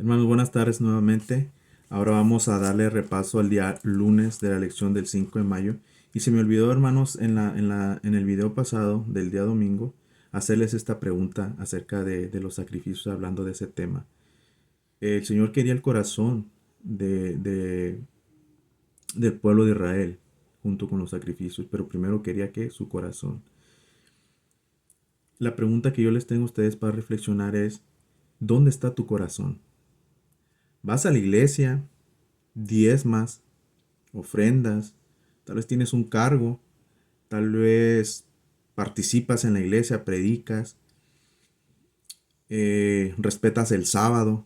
Hermanos, buenas tardes nuevamente. Ahora vamos a darle repaso al día lunes de la lección del 5 de mayo. Y se me olvidó, hermanos, en el video pasado del día domingo, hacerles esta pregunta acerca de los sacrificios, hablando de ese tema. El Señor quería el corazón de, de- del pueblo de Israel junto con los sacrificios, pero primero quería que su corazón. La pregunta que yo les tengo a ustedes para reflexionar es, ¿dónde está tu corazón? ¿Vas a la iglesia? ¿Diezmas? ¿Ofrendas? Tal vez tienes un cargo, tal vez participas en la iglesia, predicas, respetas el sábado.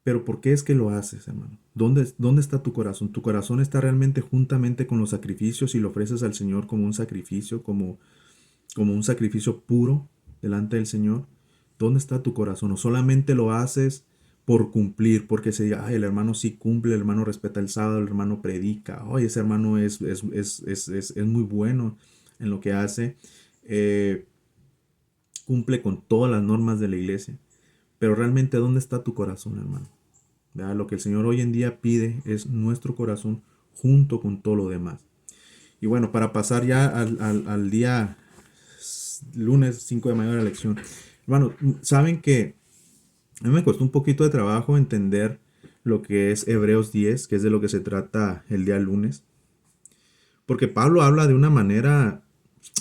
Pero ¿por qué es que lo haces, hermano? ¿Dónde está tu corazón? ¿Tu corazón está realmente juntamente con los sacrificios y lo ofreces al Señor como un sacrificio, como un sacrificio puro delante del Señor? ¿Dónde está tu corazón? ¿O solamente lo haces por cumplir? Porque se diga, ay, el hermano sí cumple, el hermano respeta el sábado, el hermano predica, ay, ese hermano es muy bueno en lo que hace, eh, cumple con todas las normas de la iglesia. Pero realmente, ¿dónde está tu corazón, hermano? ¿Verdad? Lo que el Señor hoy en día pide es nuestro corazón junto con todo lo demás. Y bueno, para pasar ya al día lunes 5 de mayo de la lección. Hermano, saben que a mí me costó un poquito de trabajo entender lo que es Hebreos 10, que es de lo que se trata el día lunes. Porque Pablo habla de una manera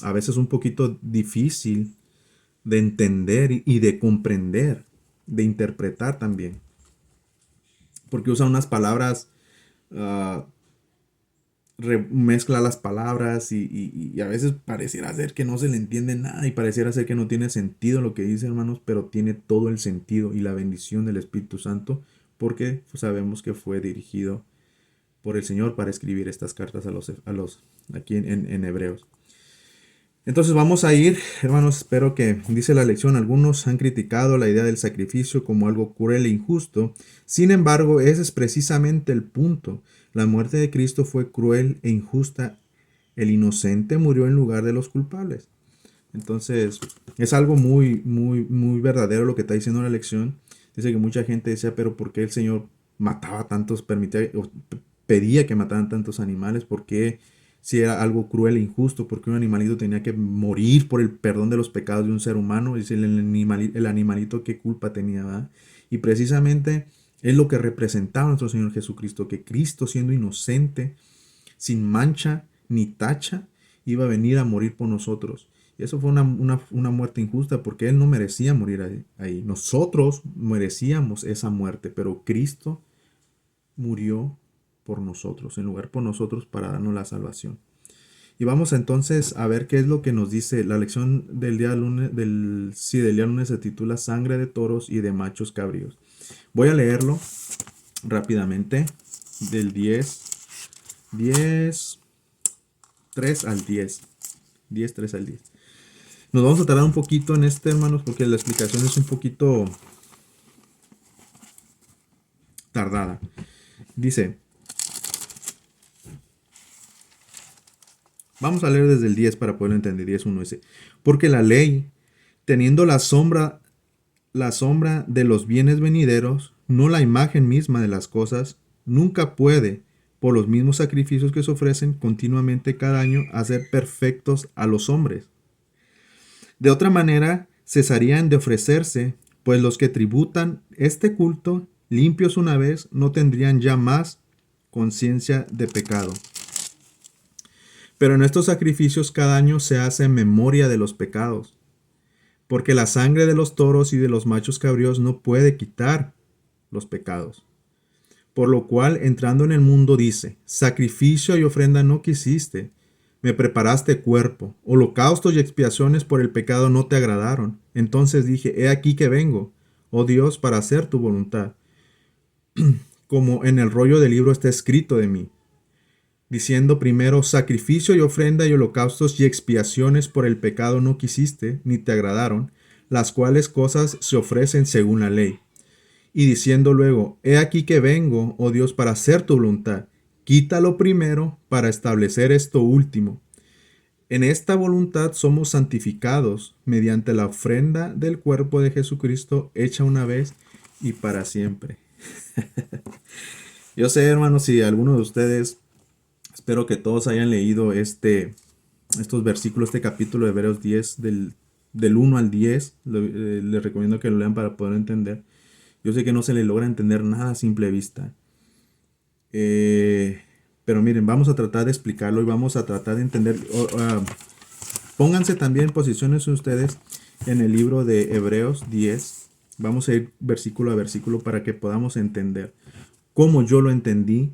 a veces un poquito difícil de entender y de comprender, de interpretar también. Porque usa unas palabras, uh, mezcla las palabras y a veces pareciera ser que no se le entiende nada y pareciera ser que no tiene sentido lo que dice, hermanos, pero tiene todo el sentido y la bendición del Espíritu Santo porque pues, sabemos que fue dirigido por el Señor para escribir estas cartas a los aquí en Hebreos. Entonces vamos a ir, hermanos, espero que dice la lección, algunos han criticado la idea del sacrificio como algo cruel e injusto. Sin embargo, ese es precisamente el punto. La muerte de Cristo fue cruel e injusta. El inocente murió en lugar de los culpables. Entonces, es algo muy, muy, muy verdadero lo que está diciendo la lección. Dice que mucha gente decía, pero ¿por qué el Señor mataba tantos, pedía que mataran tantos animales? ¿Por qué si era algo cruel e injusto? ¿Por qué un animalito tenía que morir por el perdón de los pecados de un ser humano? Dice el animalito, ¿qué culpa tenía? ¿Verdad? Y precisamente es lo que representaba nuestro Señor Jesucristo, que Cristo siendo inocente, sin mancha ni tacha, iba a venir a morir por nosotros. Y eso fue una muerte injusta porque Él no merecía morir ahí. Nosotros merecíamos esa muerte, pero Cristo murió por nosotros, en lugar por nosotros para darnos la salvación. Y vamos entonces a ver qué es lo que nos dice la lección del día lunes, del día lunes se titula Sangre de toros y de machos cabríos. Voy a leerlo rápidamente del 10 3 al 3 al 10. Nos vamos a tardar un poquito en este, hermanos, porque la explicación es un poquito tardada. Dice, vamos a leer desde el 10 para poder entender. 10.1 dice, porque la ley, teniendo la sombra de los bienes venideros, no la imagen misma de las cosas, nunca puede, por los mismos sacrificios que se ofrecen continuamente cada año, hacer perfectos a los hombres. De otra manera, cesarían de ofrecerse, pues los que tributan este culto, limpios una vez, no tendrían ya más conciencia de pecado. Pero en estos sacrificios cada año se hace memoria de los pecados, porque la sangre de los toros y de los machos cabríos no puede quitar los pecados. Por lo cual, entrando en el mundo, dice, sacrificio y ofrenda no quisiste, me preparaste cuerpo, holocaustos y expiaciones por el pecado no te agradaron. Entonces dije, he aquí que vengo, oh Dios, para hacer tu voluntad, como en el rollo del libro está escrito de mí, diciendo primero, sacrificio y ofrenda y holocaustos y expiaciones por el pecado no quisiste, ni te agradaron, las cuales cosas se ofrecen según la ley. Y diciendo luego, he aquí que vengo, oh Dios, para hacer tu voluntad. Quítalo primero para establecer esto último. En esta voluntad somos santificados mediante la ofrenda del cuerpo de Jesucristo hecha una vez y para siempre. Yo sé, hermanos, si alguno de ustedes, espero que todos hayan leído estos versículos, este capítulo de Hebreos 10, del 1 al 10, les recomiendo que lo lean para poder entender. Yo sé que no se le logra entender nada a simple vista. Pero miren, vamos a tratar de explicarlo y vamos a tratar de entender. Pónganse también, posiciones ustedes en el libro de Hebreos 10. Vamos a ir versículo a versículo para que podamos entender cómo yo lo entendí,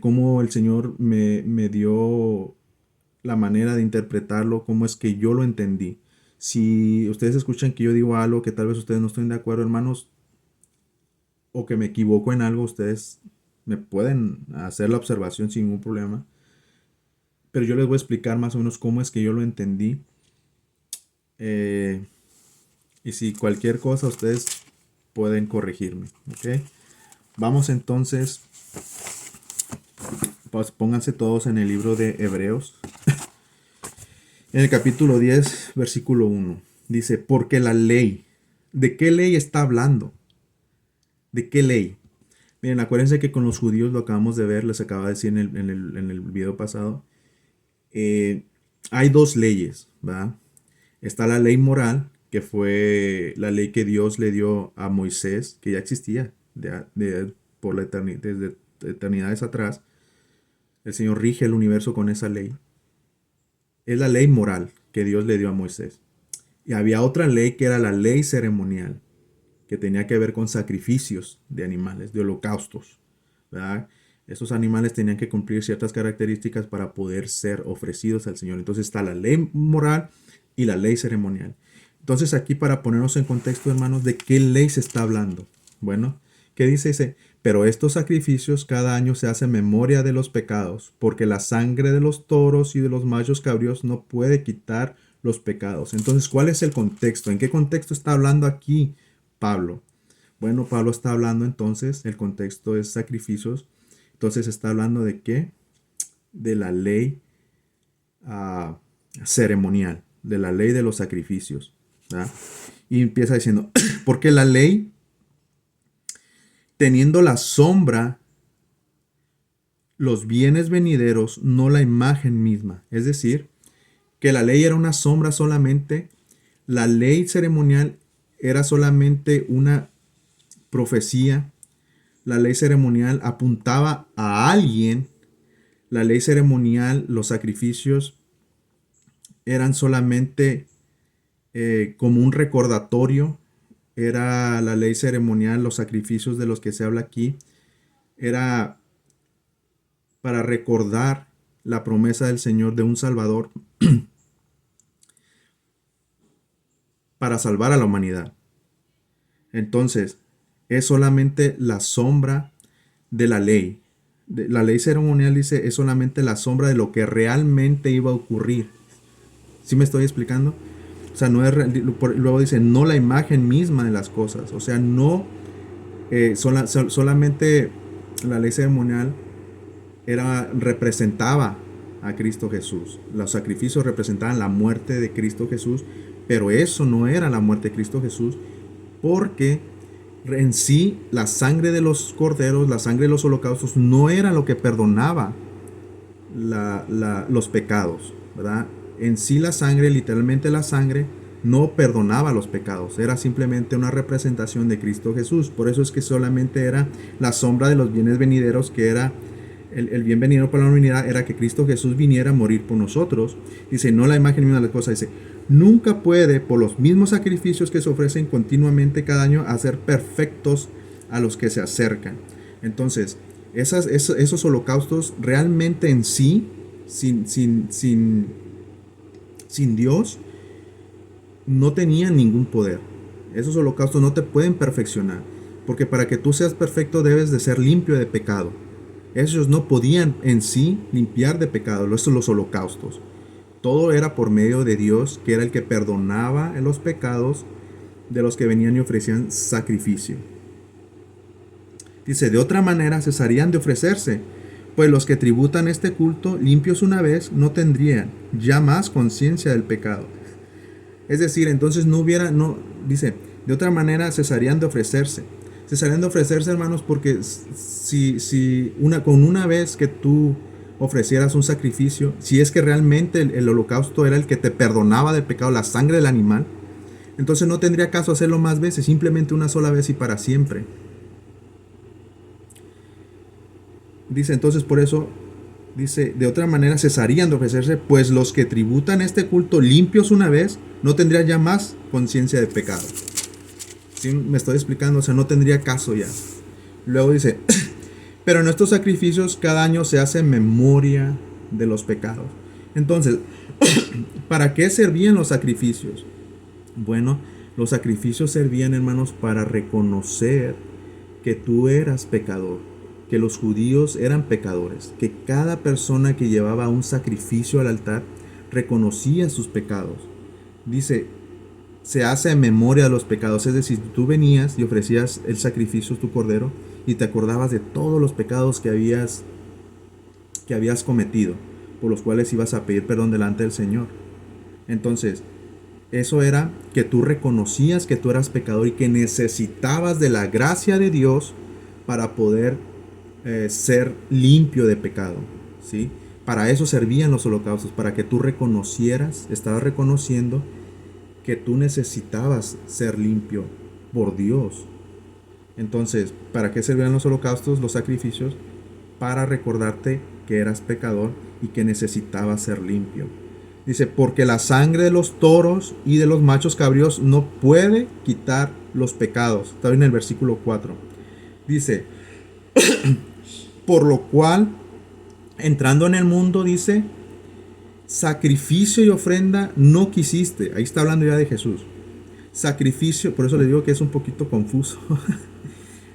cómo el Señor me dio la manera de interpretarlo, cómo es que yo lo entendí. Si ustedes escuchan que yo digo algo que tal vez ustedes no estén de acuerdo, hermanos, o que me equivoco en algo, ustedes me pueden hacer la observación sin ningún problema. Pero yo les voy a explicar más o menos cómo es que yo lo entendí. Y si cualquier cosa, ustedes pueden corregirme. ¿Ok? Vamos entonces, pues pónganse todos en el libro de Hebreos. En el capítulo 10, versículo 1. Dice, porque la ley. ¿De qué ley está hablando? ¿De qué ley? Miren, acuérdense que con los judíos lo acabamos de ver, les acaba de decir en el video pasado. Hay dos leyes, ¿va? Está la ley moral, que fue la ley que Dios le dio a Moisés, que ya existía por la desde eternidades atrás. El Señor rige el universo con esa ley. Es la ley moral que Dios le dio a Moisés. Y había otra ley que era la ley ceremonial, que tenía que ver con sacrificios de animales, de holocaustos, ¿verdad? Esos animales tenían que cumplir ciertas características para poder ser ofrecidos al Señor. Entonces está la ley moral y la ley ceremonial. Entonces aquí, para ponernos en contexto, hermanos, ¿de qué ley se está hablando? Bueno, ¿qué dice? Dice, pero estos sacrificios cada año se hace memoria de los pecados, porque la sangre de los toros y de los machos cabríos no puede quitar los pecados. Entonces, ¿cuál es el contexto? ¿En qué contexto está hablando aquí Pablo? Bueno, Pablo está hablando entonces, el contexto es sacrificios. Entonces está hablando de qué? De la ley ceremonial, de la ley de los sacrificios, ¿verdad? Y empieza diciendo, porque la ley, teniendo la sombra, los bienes venideros, no la imagen misma. Es decir, que la ley era una sombra solamente, la ley ceremonial era solamente una profecía. La ley ceremonial apuntaba a alguien. La ley ceremonial, los sacrificios, eran solamente como un recordatorio. Era la ley ceremonial, los sacrificios de los que se habla aquí, era para recordar la promesa del Señor de un Salvador para salvar a la humanidad. Entonces, es solamente la sombra de la ley. La ley ceremonial, dice, es solamente la sombra de lo que realmente iba a ocurrir. ¿Sí me estoy explicando? O sea, no es, luego dice, no la imagen misma de las cosas. O sea, no solamente la ley ceremonial representaba a Cristo Jesús. Los sacrificios representaban la muerte de Cristo Jesús, pero eso no era la muerte de Cristo Jesús, porque en sí la sangre de los corderos, la sangre de los holocaustos no era lo que perdonaba los pecados, ¿verdad? En sí la sangre, literalmente la sangre, no perdonaba los pecados, era simplemente una representación de Cristo Jesús. Por eso es que solamente era la sombra de los bienes venideros, que era el bien venidero para la humanidad, era que Cristo Jesús viniera a morir por nosotros. Dice, no la imagen misma de la cosa, dice, nunca puede, por los mismos sacrificios que se ofrecen continuamente cada año, hacer perfectos a los que se acercan. Entonces, esos holocaustos realmente en sí, sin Dios, no tenían ningún poder. Esos holocaustos no te pueden perfeccionar, porque para que tú seas perfecto debes de ser limpio de pecado. Ellos no podían en sí limpiar de pecado, los holocaustos. Todo era por medio de Dios, que era el que perdonaba los pecados de los que venían y ofrecían sacrificio. Dice, de otra manera cesarían de ofrecerse, pues los que tributan este culto, limpios una vez, no tendrían ya más conciencia del pecado. Es decir, entonces dice, de otra manera cesarían de ofrecerse. cesarían de ofrecerse, hermanos, porque con una vez que tú ofrecieras un sacrificio, si es que realmente el holocausto era el que te perdonaba del pecado, la sangre del animal, entonces no tendría caso hacerlo más veces, simplemente una sola vez y para siempre. Dice entonces por eso, dice, de otra manera cesarían de ofrecerse, pues los que tributan este culto limpios una vez, no tendrían ya más conciencia de pecado. ¿Sí? Me estoy explicando, o sea, no tendría caso ya. Luego dice, pero en estos sacrificios cada año se hace memoria de los pecados. Entonces, ¿para qué servían los sacrificios? Bueno, los sacrificios servían, hermanos, para reconocer que tú eras pecador, que los judíos eran pecadores, que cada persona que llevaba un sacrificio al altar reconocía sus pecados. Dice, se hace en memoria de los pecados, es decir, tú venías y ofrecías el sacrificio, tu cordero, y te acordabas de todos los pecados que habías cometido, por los cuales ibas a pedir perdón delante del Señor. Entonces, eso era que tú reconocías que tú eras pecador y que necesitabas de la gracia de Dios para poder ser limpio de pecado, ¿sí? Para eso servían los holocaustos, para que tú reconocieras, estabas reconociendo que tú necesitabas ser limpio por Dios. Entonces, ¿para qué servían los holocaustos, los sacrificios? Para recordarte que eras pecador y que necesitabas ser limpio. Dice, porque la sangre de los toros y de los machos cabríos no puede quitar los pecados. Está en el versículo 4. Dice, por lo cual, entrando en el mundo, dice, sacrificio y ofrenda no quisiste. Ahí está hablando ya de Jesús. Sacrificio, por eso le digo que es un poquito confuso.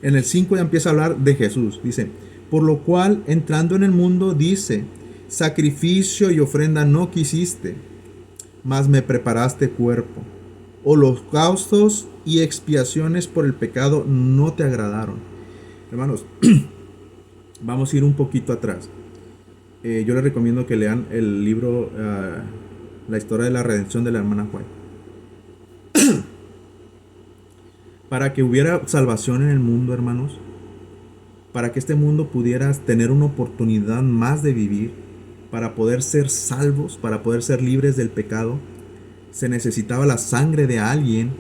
En el 5 ya empieza a hablar de Jesús. Dice, por lo cual, entrando en el mundo, dice, sacrificio y ofrenda no quisiste, mas me preparaste cuerpo. Holocaustos y expiaciones por el pecado no te agradaron. Hermanos, vamos a ir un poquito atrás. Yo les recomiendo que lean el libro La historia de la redención de la hermana White. Para que hubiera salvación en el mundo, hermanos, para que este mundo pudiera tener una oportunidad más de vivir, para poder ser salvos, para poder ser libres del pecado, se necesitaba la sangre de alguien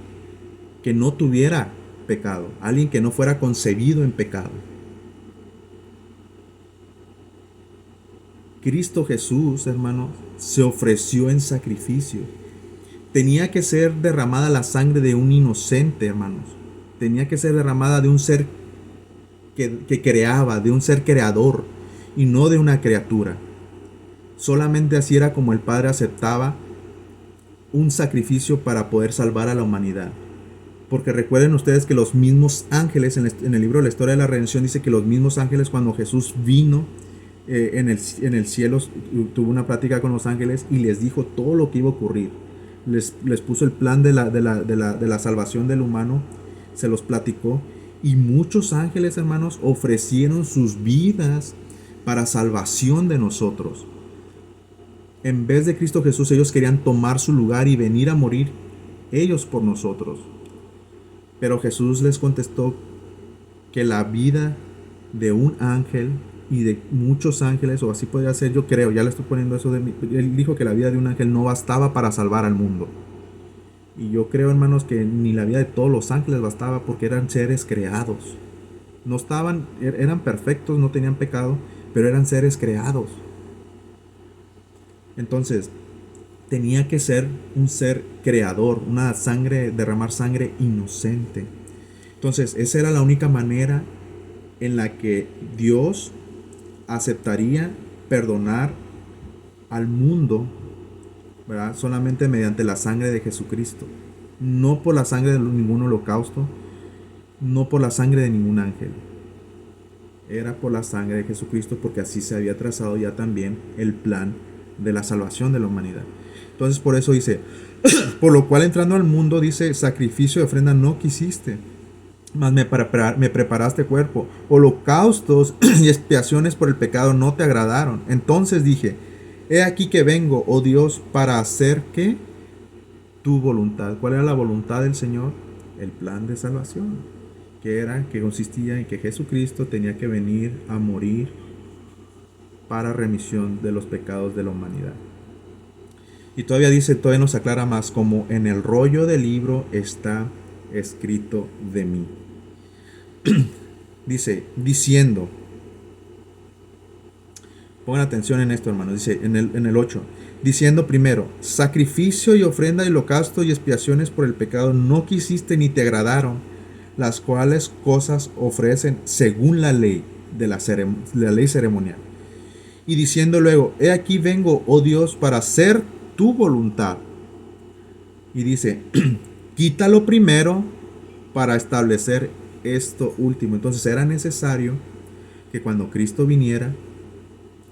que no tuviera pecado, alguien que no fuera concebido en pecado. Cristo Jesús, hermanos, se ofreció en sacrificio. Tenía que ser derramada la sangre de un inocente, hermanos. Tenía que ser derramada de un ser que creaba, de un ser creador, y no de una criatura. Solamente así era como el Padre aceptaba un sacrificio para poder salvar a la humanidad. Porque recuerden ustedes que los mismos ángeles, en el libro de la historia de la redención, dice que los mismos ángeles, cuando Jesús vino en el cielo, tuvo una plática con los ángeles y les dijo todo lo que iba a ocurrir. Les puso el plan de la salvación del humano, se los platicó, y muchos ángeles, hermanos, ofrecieron sus vidas para salvación de nosotros. En vez de Cristo Jesús, ellos querían tomar su lugar y venir a morir ellos por nosotros. Pero Jesús les contestó que la vida de un ángel y de muchos ángeles, o así podría ser, yo creo, ya le estoy poniendo eso él dijo que la vida de un ángel no bastaba para salvar al mundo. Y yo creo, hermanos, que ni la vida de todos los ángeles bastaba, porque eran seres creados. No eran perfectos, no tenían pecado, pero eran seres creados. Entonces, tenía que ser un ser creador, derramar sangre inocente. Entonces, esa era la única manera en la que Dios aceptaría perdonar al mundo, ¿verdad? Solamente mediante la sangre de Jesucristo. No por la sangre de ningún holocausto, no por la sangre de ningún ángel. Era por la sangre de Jesucristo, porque así se había trazado ya también el plan de la salvación de la humanidad. Entonces por eso dice, por lo cual entrando al mundo, dice, sacrificio y ofrenda no quisiste, mas me preparaste cuerpo. Holocaustos y expiaciones por el pecado no te agradaron. Entonces dije, he aquí que vengo, oh Dios, para hacer ¿qué? Tu voluntad. ¿Cuál era la voluntad del Señor? El plan de salvación. que consistía en que Jesucristo tenía que venir a morir para remisión de los pecados de la humanidad. Y todavía dice, todavía nos aclara más, como en el rollo del libro está escrito de mí. Dice, diciendo, pongan atención en esto, hermanos, dice en el 8, diciendo primero, sacrificio y ofrenda y holocausto y expiaciones por el pecado no quisiste ni te agradaron, las cuales cosas ofrecen según la ley de la ley ceremonial. Y diciendo luego, he aquí vengo, oh Dios, para hacer tu voluntad. Y dice, quítalo primero para establecer esto último. Entonces era necesario que cuando Cristo viniera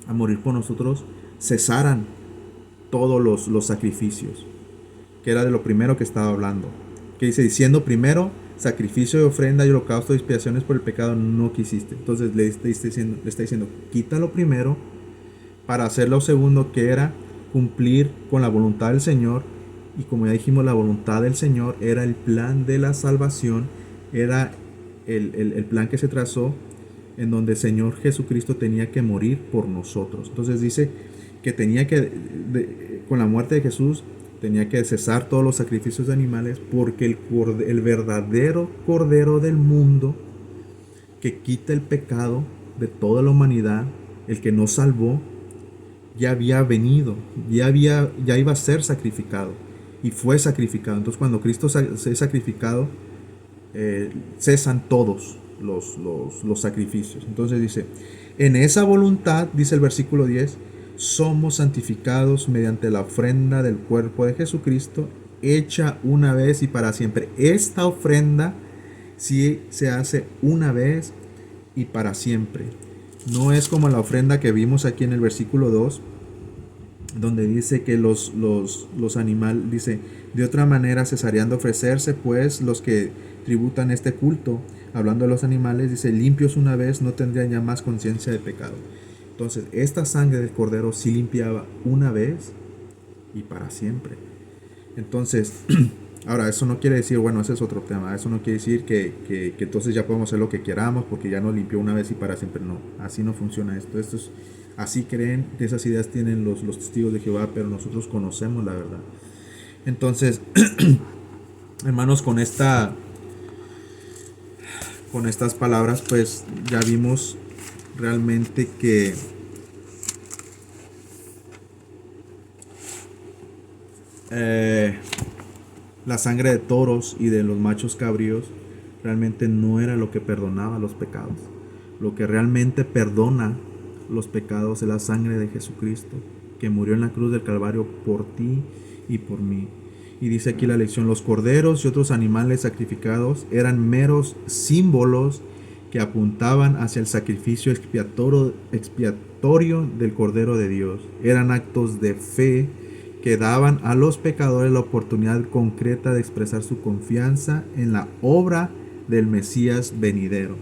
a morir por nosotros, cesaran todos los sacrificios, que era de lo primero que estaba hablando. Que dice, diciendo primero, sacrificio y ofrenda y holocausto y expiaciones por el pecado no quisiste. Entonces le está diciendo, quítalo primero para hacer lo segundo, que era cumplir con la voluntad del Señor. Y como ya dijimos, la voluntad del Señor era el plan de la salvación, era el plan que se trazó, en donde el Señor Jesucristo tenía que morir por nosotros. Entonces dice que tenía que, con la muerte de Jesús, tenía que cesar todos los sacrificios de animales, porque el verdadero Cordero del mundo, que quita el pecado de toda la humanidad, el que nos salvó, ya había venido, ya iba a ser sacrificado, y fue sacrificado. Entonces cuando Cristo se sacrificado, cesan todos los sacrificios. Entonces dice, en esa voluntad, dice el versículo 10, somos santificados mediante la ofrenda del cuerpo de Jesucristo, hecha una vez y para siempre. Esta ofrenda sí se hace una vez y para siempre. No es como la ofrenda que vimos aquí en el versículo 2, donde dice que los animales, dice, de otra manera cesarían de ofrecerse, pues los que tributan este culto, hablando de los animales, dice, limpios una vez no tendrían ya más conciencia de pecado. Entonces, esta sangre del cordero sí limpiaba una vez y para siempre. Entonces, ahora, eso no quiere decir, bueno, ese es otro tema, eso no quiere decir que entonces ya podemos hacer lo que queramos porque ya nos limpió una vez y para siempre. No, así no funciona esto. Esto es, así creen, que esas ideas tienen los testigos de Jehová, pero nosotros conocemos la verdad. Entonces, hermanos, con estas palabras, pues ya vimos realmente que la sangre de toros y de los machos cabríos realmente no era lo que perdonaba los pecados. Lo que realmente perdona los pecados es la sangre de Jesucristo, que murió en la cruz del Calvario por ti y por mí. Y dice aquí la lección, los corderos y otros animales sacrificados eran meros símbolos que apuntaban hacia el sacrificio expiatorio del Cordero de Dios. Eran actos de fe que daban a los pecadores la oportunidad concreta de expresar su confianza en la obra del Mesías venidero.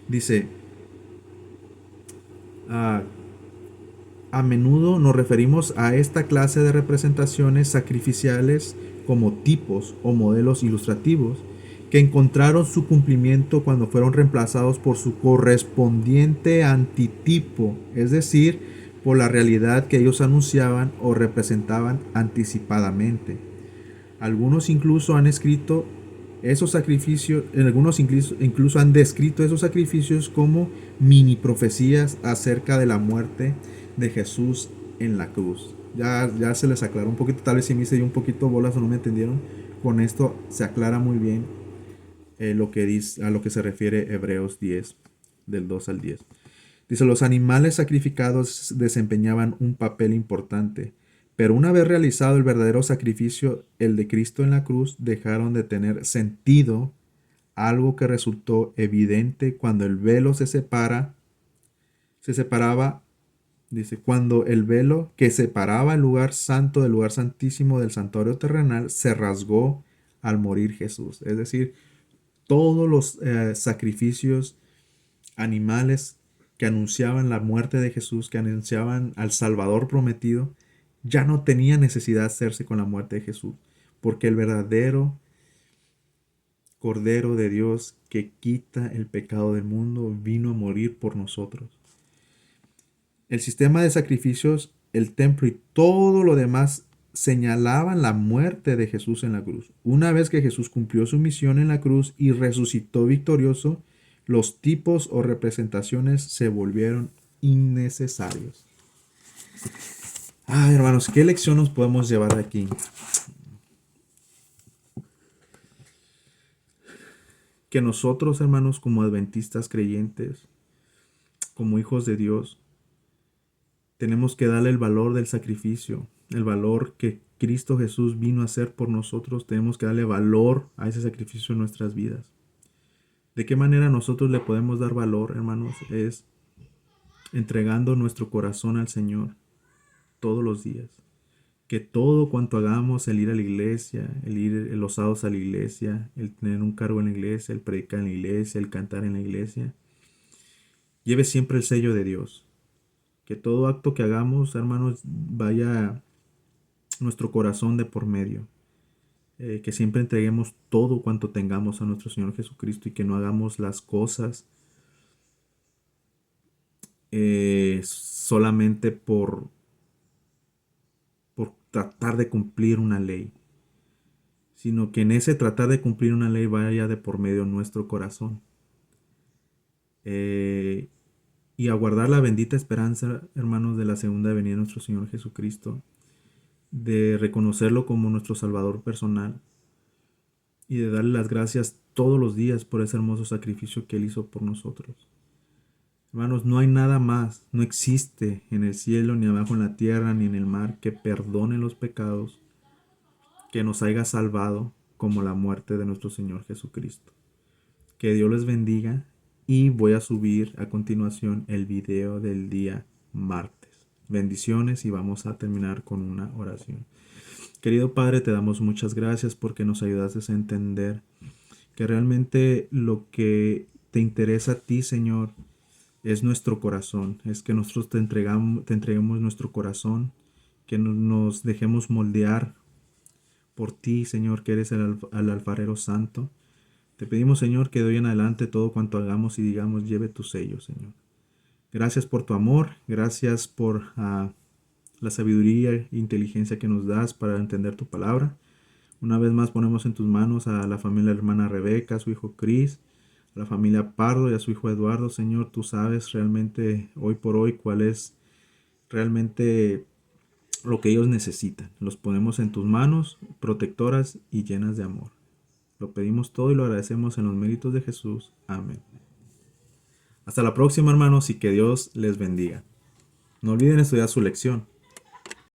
Dice, a menudo nos referimos a esta clase de representaciones sacrificiales como tipos o modelos ilustrativos que encontraron su cumplimiento cuando fueron reemplazados por su correspondiente antitipo, es decir, por la realidad que ellos anunciaban o representaban anticipadamente. Algunos incluso han escrito esos sacrificios, algunos incluso han descrito esos sacrificios como mini profecías acerca de la muerte de Jesús en la cruz. Ya se les aclaró un poquito, tal vez si me hice yo un poquito bolas o no me entendieron. Con esto se aclara muy bien lo que dice, a lo que se refiere Hebreos 10, del 2 al 10. Dice, los animales sacrificados desempeñaban un papel importante, pero una vez realizado el verdadero sacrificio, el de Cristo en la cruz, dejaron de tener sentido, algo que resultó evidente cuando el velo se separaba, dice, cuando el velo que separaba el lugar santo del lugar santísimo del santuario terrenal se rasgó al morir Jesús. Es decir, todos los sacrificios animales que anunciaban la muerte de Jesús, que anunciaban al Salvador prometido, ya no tenía necesidad de hacerse con la muerte de Jesús, porque el verdadero Cordero de Dios que quita el pecado del mundo, vino a morir por nosotros. El sistema de sacrificios, el templo y todo lo demás señalaban la muerte de Jesús en la cruz. Una vez que Jesús cumplió su misión en la cruz y resucitó victorioso, los tipos o representaciones se volvieron innecesarios. Hermanos, ¿qué lección nos podemos llevar de aquí? Que nosotros, hermanos, como adventistas creyentes, como hijos de Dios, tenemos que darle el valor del sacrificio, el valor que Cristo Jesús vino a hacer por nosotros. Tenemos que darle valor a ese sacrificio en nuestras vidas. ¿De qué manera nosotros le podemos dar valor, hermanos? Es entregando nuestro corazón al Señor todos los días. Que todo cuanto hagamos, el ir a la iglesia, el ir los sábados a la iglesia, el tener un cargo en la iglesia, el predicar en la iglesia, el cantar en la iglesia, lleve siempre el sello de Dios. Que todo acto que hagamos, hermanos, vaya nuestro corazón de por medio. Que siempre entreguemos todo cuanto tengamos a nuestro Señor Jesucristo y que no hagamos las cosas solamente por tratar de cumplir una ley, sino que en ese tratar de cumplir una ley vaya de por medio nuestro corazón. Y aguardar la bendita esperanza, hermanos, de la segunda venida de nuestro Señor Jesucristo, de reconocerlo como nuestro Salvador personal y de darle las gracias todos los días por ese hermoso sacrificio que Él hizo por nosotros. Hermanos, no hay nada más, no existe en el cielo, ni abajo en la tierra, ni en el mar, que perdone los pecados, que nos haya salvado como la muerte de nuestro Señor Jesucristo. Que Dios les bendiga y voy a subir a continuación el video del día martes. Bendiciones y vamos a terminar con una oración. Querido Padre, te damos muchas gracias porque nos ayudaste a entender que realmente lo que te interesa a ti, Señor, es nuestro corazón. Es que nosotros te entreguemos nuestro corazón, que nos dejemos moldear por ti, Señor, que eres el alfarero santo. Te pedimos, Señor, que de hoy en adelante todo cuanto hagamos y digamos lleve tu sello, Señor. Gracias por tu amor, gracias por la sabiduría e inteligencia que nos das para entender tu palabra. Una vez más ponemos en tus manos a la familia hermana Rebeca, a su hijo Cris, a la familia Pardo y a su hijo Eduardo. Señor, tú sabes realmente hoy por hoy cuál es realmente lo que ellos necesitan. Los ponemos en tus manos, protectoras y llenas de amor. Lo pedimos todo y lo agradecemos en los méritos de Jesús. Amén. Hasta la próxima, hermanos, y que Dios les bendiga. No olviden estudiar su lección.